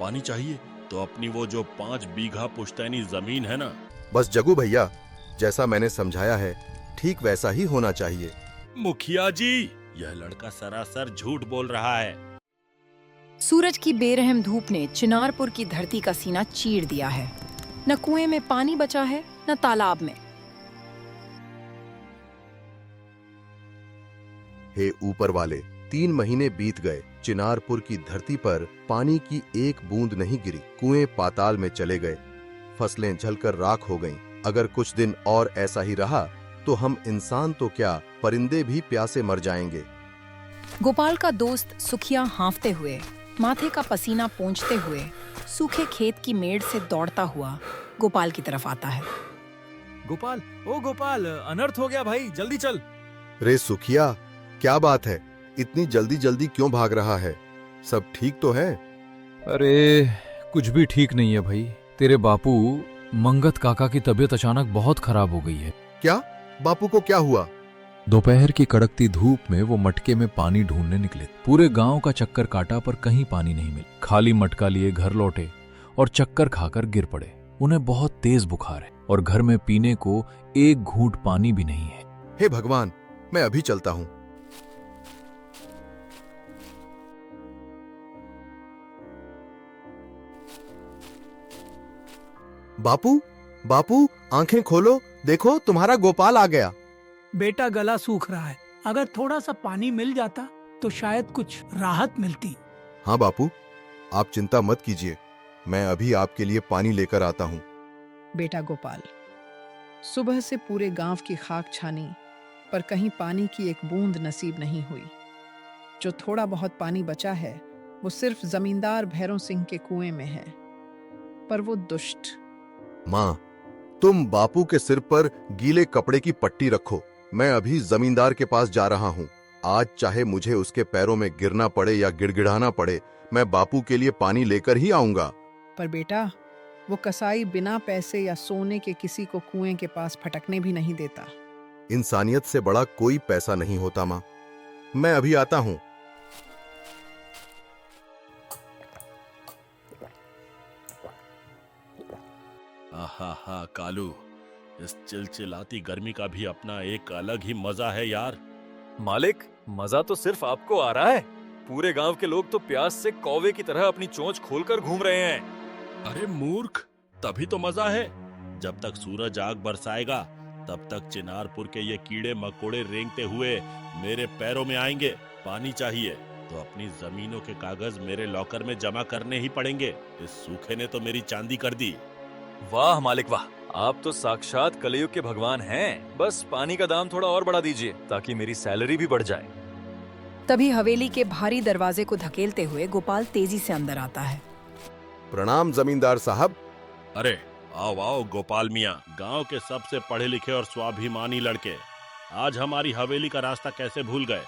पानी चाहिए तो अपनी वो जो 5 बीघा पुश्तैनी जमीन है ना। बस जग्गू भैया, जैसा मैंने समझाया है ठीक वैसा ही होना चाहिए। मुखिया जी, यह लड़का सरासर झूठ बोल रहा है। सूरज की बेरहम धूप ने चिनारपुर की धरती का सीना चीर दिया है। न कुएं में पानी बचा है, न तालाब में। हे ऊपर वाले, 3 महीने बीत गए, चिनारपुर की धरती पर पानी की एक बूंद नहीं गिरी। कुएं पाताल में चले गए, फसलें जलकर राख हो गईं। अगर कुछ दिन और ऐसा ही रहा तो हम इंसान तो क्या, परिंदे भी प्यासे मर जाएंगे। गोपाल का दोस्त सुखिया हांफते हुए, माथे का पसीना पोंछते हुए, सूखे खेत की मेड़ से दौड़ता हुआ गोपाल की तरफ आता है। गोपाल, ओ गोपाल, अनर्थ हो गया भाई, जल्दी चल। रे सुखिया, क्या बात है, इतनी जल्दी जल्दी क्यों भाग रहा है? सब ठीक तो है? अरे कुछ भी ठीक नहीं है भाई। तेरे बापू मंगत काका की तबीयत अचानक बहुत खराब हो गई है। क्या? बापू को क्या हुआ? दोपहर की कड़कती धूप में वो मटके में पानी ढूंढने निकले। पूरे गांव का चक्कर काटा पर कहीं पानी नहीं मिला। खाली मटका लिए घर लौटे और चक्कर खाकर गिर पड़े। उन्हें बहुत तेज बुखार है और घर में पीने को एक घूंट पानी भी नहीं है। हे भगवान, मैं अभी चलता हूँ। बापू, बापू, आंखें खोलो, देखो तुम्हारा गोपाल आ गया। बेटा, गला सूख रहा है, अगर थोड़ा सा पानी मिल जाता तो शायद कुछ राहत मिलती। हाँ बापू, आप चिंता मत कीजिए, मैं अभी आपके लिए पानी लेकर आता हूँ। बेटा गोपाल, सुबह से पूरे गांव की खाक छानी पर कहीं पानी की एक बूंद नसीब नहीं हुई। जो थोड़ा बहुत पानी बचा है वो सिर्फ जमींदार भैरों सिंह के कुएं में है। पर वो दुष्ट। माँ, तुम बापू के सिर पर गीले कपड़े की पट्टी रखो, मैं अभी जमींदार के पास जा रहा हूँ। आज चाहे मुझे उसके पैरों में गिरना पड़े या गिड़गिड़ाना पड़े, मैं बापू के लिए पानी लेकर ही आऊंगा। पर बेटा, वो कसाई बिना पैसे या सोने के किसी को कुएं के पास फटकने भी नहीं देता। इंसानियत से बड़ा कोई पैसा नहीं होता माँ, मैं अभी आता हूँ। आहा कालू, इस चिलचिलाती गर्मी का भी अपना एक अलग ही मजा है यार। मालिक, मजा तो सिर्फ आपको आ रहा है। पूरे गांव के लोग तो प्यास से कौवे की तरह अपनी चोंच खोलकर घूम रहे हैं। अरे मूर्ख, तभी तो मजा है। जब तक सूरज आग बरसाएगा तब तक चिनारपुर के ये कीड़े मकोड़े रेंगते हुए मेरे पैरों में आएंगे। पानी चाहिए तो अपनी जमीनों के कागज मेरे लॉकर में जमा करने ही पड़ेंगे। इस सूखे ने तो मेरी चांदी कर दी। वाह मालिक वाह, आप तो साक्षात कलयुग के भगवान हैं। बस पानी का दाम थोड़ा और बढ़ा दीजिए ताकि मेरी सैलरी भी बढ़ जाए। तभी हवेली के भारी दरवाजे को धकेलते हुए गोपाल तेजी से अंदर आता है। प्रणाम जमींदार साहब। अरे आओ आओ गोपाल मियाँ, गांव के सबसे पढ़े लिखे और स्वाभिमानी लड़के, आज हमारी हवेली का रास्ता कैसे भूल गए?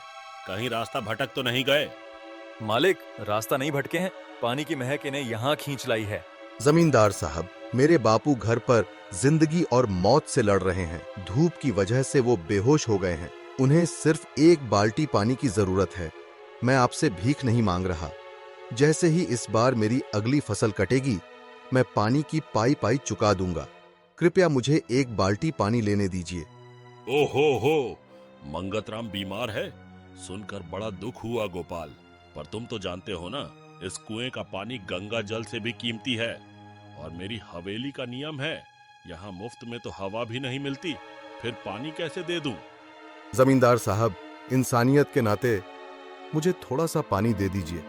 कहीं रास्ता भटक तो नहीं गए? मालिक, रास्ता नहीं भटके हैं, पानी की महक इन्हें यहाँ खींच लाई है। जमींदार साहब, मेरे बापू घर पर जिंदगी और मौत से लड़ रहे हैं। धूप की वजह से वो बेहोश हो गए हैं। उन्हें सिर्फ एक बाल्टी पानी की जरूरत है। मैं आपसे भीख नहीं मांग रहा। जैसे ही इस बार मेरी अगली फसल कटेगी, मैं पानी की पाई पाई चुका दूंगा। कृपया मुझे एक बाल्टी पानी लेने दीजिए। ओहो, मंगतराम बीमार है? सुनकर बड़ा दुख हुआ गोपाल। पर तुम तो जानते हो ना, इस कुएं का पानी गंगा जल से भी कीमती है। और मेरी हवेली का नियम है, यहाँ मुफ्त में तो हवा भी नहीं मिलती, फिर पानी कैसे दे दूं? जमींदार साहब, इंसानियत के नाते मुझे थोड़ा सा पानी दे दीजिए।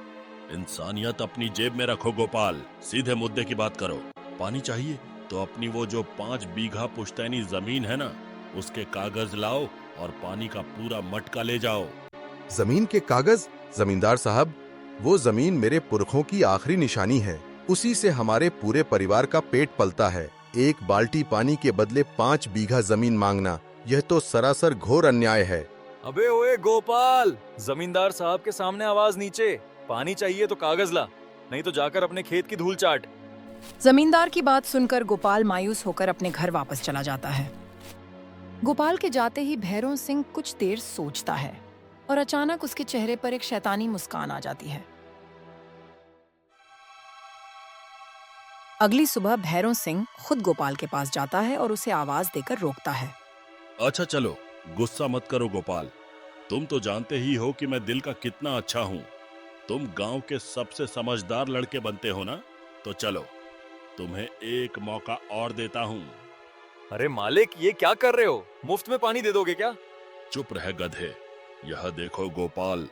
इंसानियत अपनी जेब में रखो गोपाल, सीधे मुद्दे की बात करो। पानी चाहिए तो अपनी वो जो 5 बीघा पुश्तैनी जमीन है ना, उसके कागज लाओ और पानी का पूरा मटका ले जाओ। जमीन के कागज? जमींदार साहब, वो जमीन मेरे पुरखों की आखिरी निशानी है। उसी से हमारे पूरे परिवार का पेट पलता है। एक बाल्टी पानी के बदले 5 बीघा जमीन मांगना, यह तो सरासर घोर अन्याय है। अबे ओए गोपाल, जमींदार साहब के सामने आवाज नीचे। पानी चाहिए तो कागज ला, नहीं तो जाकर अपने खेत की धूल चाट। जमींदार की बात सुनकर गोपाल मायूस होकर अपने घर वापस चला जाता है। गोपाल के जाते ही भैरों सिंह कुछ देर सोचता है और अचानक उसके चेहरे पर एक शैतानी मुस्कान आ जाती है। अगली सुबह भैरव सिंह खुद गोपाल के पास जाता है और उसे आवाज देकर रोकता है। अच्छा चलो, गुस्सा मत करो गोपाल। तुम तो जानते ही हो कि मैं दिल का कितना अच्छा हूँ। तुम गांव के सबसे समझदार लड़के बनते हो ना, तो चलो तुम्हें एक मौका और देता हूँ। अरे मालिक, ये क्या कर रहे हो? मुफ्त में पानी दे दोगे क्या? चुप रह गधे। यह देखो गोपाल,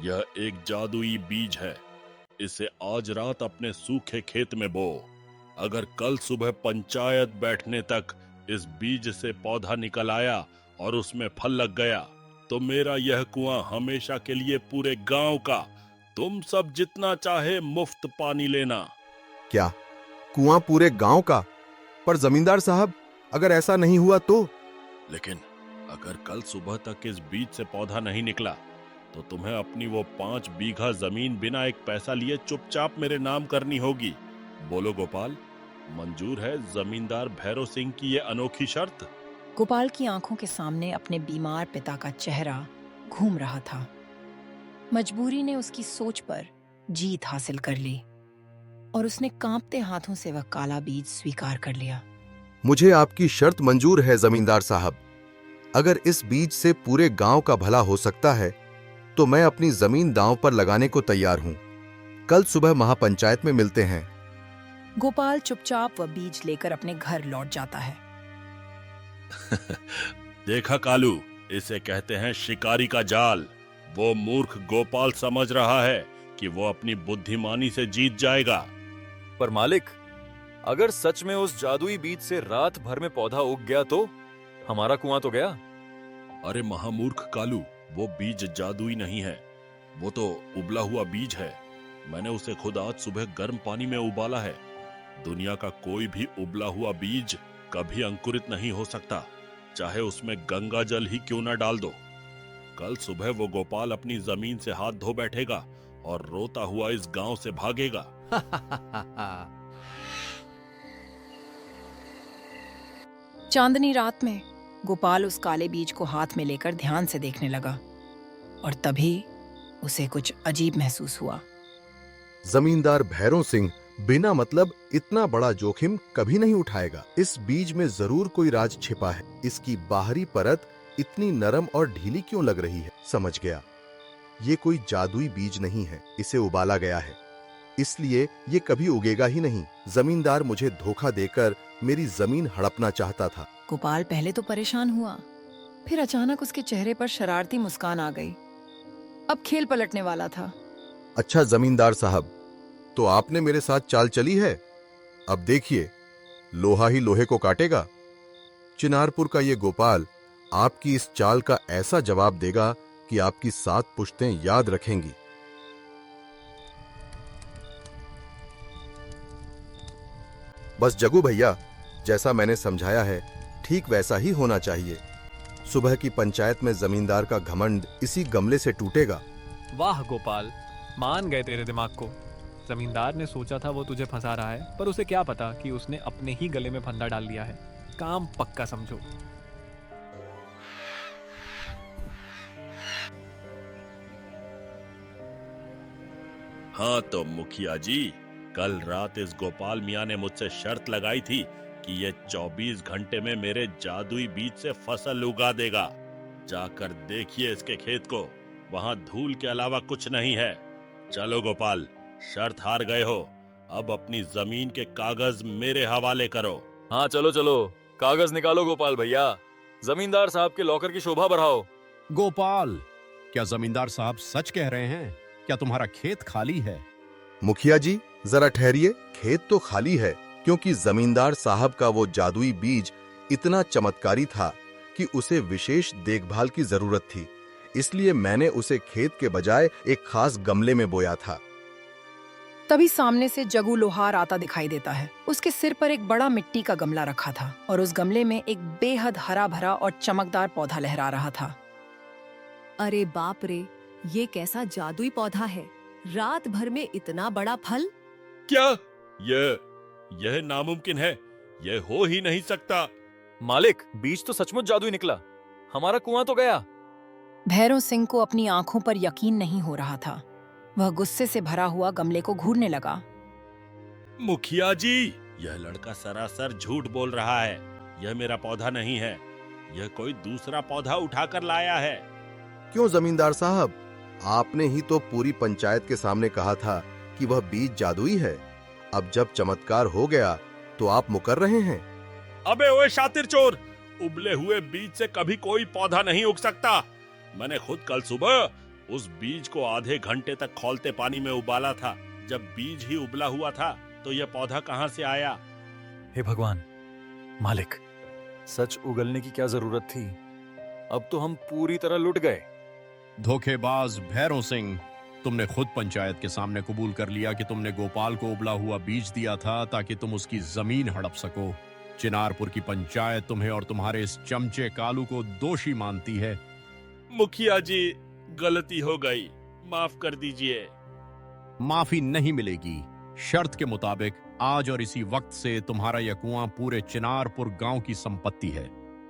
यह एक जादुई बीज है। इसे आज रात अपने सूखे खेत में बो। अगर कल सुबह पंचायत बैठने तक इस बीज से पौधा निकल आया और उसमें फल लग गया, तो मेरा यह कुआं हमेशा के लिए पूरे गांव का, तुम सब जितना चाहे मुफ्त पानी लेना। क्या कुआं पूरे गांव का? पर जमींदार साहब, अगर ऐसा नहीं हुआ तो? लेकिन अगर कल सुबह तक इस बीज से पौधा नहीं निकला, तो तुम्हें अपनी वो 5 बीघा जमीन बिना एक पैसा लिए चुपचाप मेरे नाम करनी होगी। बोलो गोपाल, मंजूर है जमींदार भैरव सिंह की ये अनोखी शर्त? गोपाल की आंखों के सामने अपने बीमार पिता का चेहरा घूम रहा था। मजबूरी ने उसकी सोच पर जीत हासिल कर ली और उसने कांपते हाथों से वह काला बीज स्वीकार कर लिया। मुझे आपकी शर्त मंजूर है जमींदार साहब। अगर इस बीज से पूरे गांव का भला हो सकता है, तो मैं अपनी जमीन दांव पर लगाने को तैयार हूं। कल सुबह महापंचायत में मिलते हैं। गोपाल चुपचाप वह बीज लेकर अपने घर लौट जाता है। देखा कालू, इसे कहते हैं शिकारी का जाल। वो मूर्ख गोपाल समझ रहा है कि वो अपनी बुद्धिमानी से जीत जाएगा। पर मालिक, अगर सच में उस जादुई बीज से रात भर में पौधा उग गया तो हमारा कुआं तो गया। अरे महामूर्ख कालू, वो बीज जादुई नहीं है, वो तो उबला हुआ बीज है। मैंने उसे खुद आज सुबह गर्म पानी में उबाला है। दुनिया का कोई भी उबला हुआ बीज कभी अंकुरित नहीं हो सकता, चाहे उसमें गंगा जल ही क्यों ना डाल दो। कल सुबह वो गोपाल अपनी जमीन से हाथ धो बैठेगा और रोता हुआ इस गांव से भागेगा। चांदनी रात में गोपाल उस काले बीज को हाथ में लेकर ध्यान से देखने लगा और तभी उसे कुछ अजीब महसूस हुआ। जमींदार भैरव सिंह बिना मतलब इतना बड़ा जोखिम कभी नहीं उठाएगा। इस बीज में जरूर कोई राज छिपा है। इसकी बाहरी परत इतनी नरम और ढीली क्यों लग रही है? समझ गया, ये कोई जादुई बीज नहीं है, इसे उबाला गया है, इसलिए ये कभी उगेगा ही नहीं। जमींदार मुझे धोखा देकर मेरी जमीन हड़पना चाहता था। गोपाल पहले तो परेशान हुआ, फिर अचानक उसके चेहरे पर शरारती मुस्कान आ गई। अब खेल पलटने वाला था। अच्छा जमींदार साहब, तो आपने मेरे साथ चाल चली है। अब देखिए, लोहा ही लोहे को काटेगा। चिनारपुर का ये गोपाल आपकी इस चाल का ऐसा जवाब देगा कि आपकी 7 पुश्तें याद रखेंगी। बस जग्गू भैया, जैसा मैंने समझाया है ठीक वैसा ही होना चाहिए। सुबह की पंचायत में जमींदार का घमंड इसी गमले से टूटेगा। वाह गोपाल, मान गए तेरे दिमाग को। जमींदार ने सोचा था वो तुझे फंसा रहा है, पर उसे क्या पता कि उसने अपने ही गले में फंदा डाल दिया है। काम पक्का समझो। हाँ तो मुखिया जी, कल रात इस गोपाल मियाँ ने मुझसे शर्त लगाई थी कि ये 24 घंटे में मेरे जादुई बीज से फसल उगा देगा। जाकर देखिए इसके खेत को, वहाँ धूल के अलावा कुछ नहीं है। चलो गोपाल, शर्त हार गए हो, अब अपनी जमीन के कागज मेरे हवाले करो। हाँ चलो चलो, कागज निकालो गोपाल भैया, जमींदार साहब के लॉकर की शोभा बढ़ाओ। गोपाल, क्या जमींदार साहब सच कह रहे हैं? क्या तुम्हारा खेत खाली है? मुखिया जी जरा ठहरिए, खेत तो खाली है, क्योंकि जमींदार साहब का वो जादुई बीज इतना चमत्कारी था कि उसे विशेष देखभाल की जरूरत थी, इसलिए मैंने उसे खेत के बजाय एक खास गमले में बोया था। तभी सामने से जग्गू लोहार आता दिखाई देता है। उसके सिर पर एक बड़ा मिट्टी का गमला रखा था और उस गमले में एक बेहद हरा भरा और चमकदार पौधा लहरा रहा था। अरे बाप रे, ये कैसा जादुई पौधा है? रात भर में इतना बड़ा फल? क्या? यह नामुमकिन है, यह हो ही नहीं सकता। मालिक, बीज तो सचमुच जादुई निकला, हमारा कुआं तो गया। भैरव सिंह को अपनी आंखों पर यकीन नहीं हो रहा था। वह गुस्से से भरा हुआ गमले को घूरने लगा। मुखिया जी, यह लड़का सरासर झूठ बोल रहा है। यह मेरा पौधा नहीं है, यह कोई दूसरा पौधा उठाकर लाया है। क्यों जमींदार साहब, आपने ही तो पूरी पंचायत के सामने कहा था कि वह बीज जादुई है। अब जब चमत्कार हो गया तो आप मुकर रहे हैं। अबे ओए शातिर चोर, उबले हुए बीज से कभी कोई पौधा नहीं उग सकता। मैंने खुद कल सुबह उस बीज को आधे घंटे तक खौलते पानी में उबाला था। जब बीज ही उबला हुआ था तो यह पौधा कहां से आया? हे भगवान, मालिक, सच उगलने की क्या जरूरत थी? अब तो हम पूरी तरह लुट गए। धोखेबाज भैरव सिंह, तुमने खुद पंचायत के सामने कबूल कर लिया कि तुमने गोपाल को उबला हुआ बीज दिया था ताकि तुम उसकी जमीन हड़प सको। चिनारपुर की पंचायत तुम्हें और तुम्हारे इस चमचे कालू को दोषी मानती है। मुखिया जी, गलती हो गई, माफ कर दीजिए। माफी नहीं मिलेगी। शर्त के मुताबिक आज और इसी वक्त से तुम्हारा यह कुआं पूरे चिनारपुर गांव की संपत्ति है।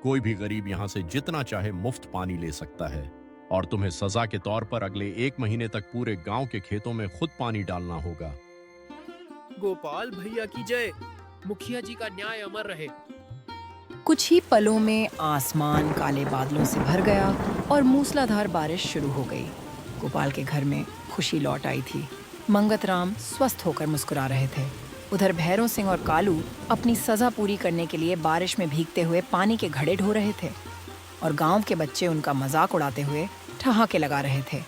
कोई भी गरीब यहां से जितना चाहे मुफ्त पानी ले सकता है और तुम्हें सजा के तौर पर अगले 1 महीने तक पूरे गांव के खेतों में खुद पानी डालना होगा। गोपाल भैया की जय। मुखिया जी का न्याय अमर रहे। कुछ ही पलों में आसमान काले बादलों से भर गया और मूसलाधार बारिश शुरू हो गई। गोपाल के घर में खुशी लौट आई थी। मंगतराम स्वस्थ होकर मुस्कुरा रहे थे। उधर भैरव सिंह और कालू अपनी सजा पूरी करने के लिए बारिश में भीगते हुए पानी के घड़े ढो रहे थे और गांव के बच्चे उनका मजाक उड़ाते हुए ठहाके लगा रहे थे।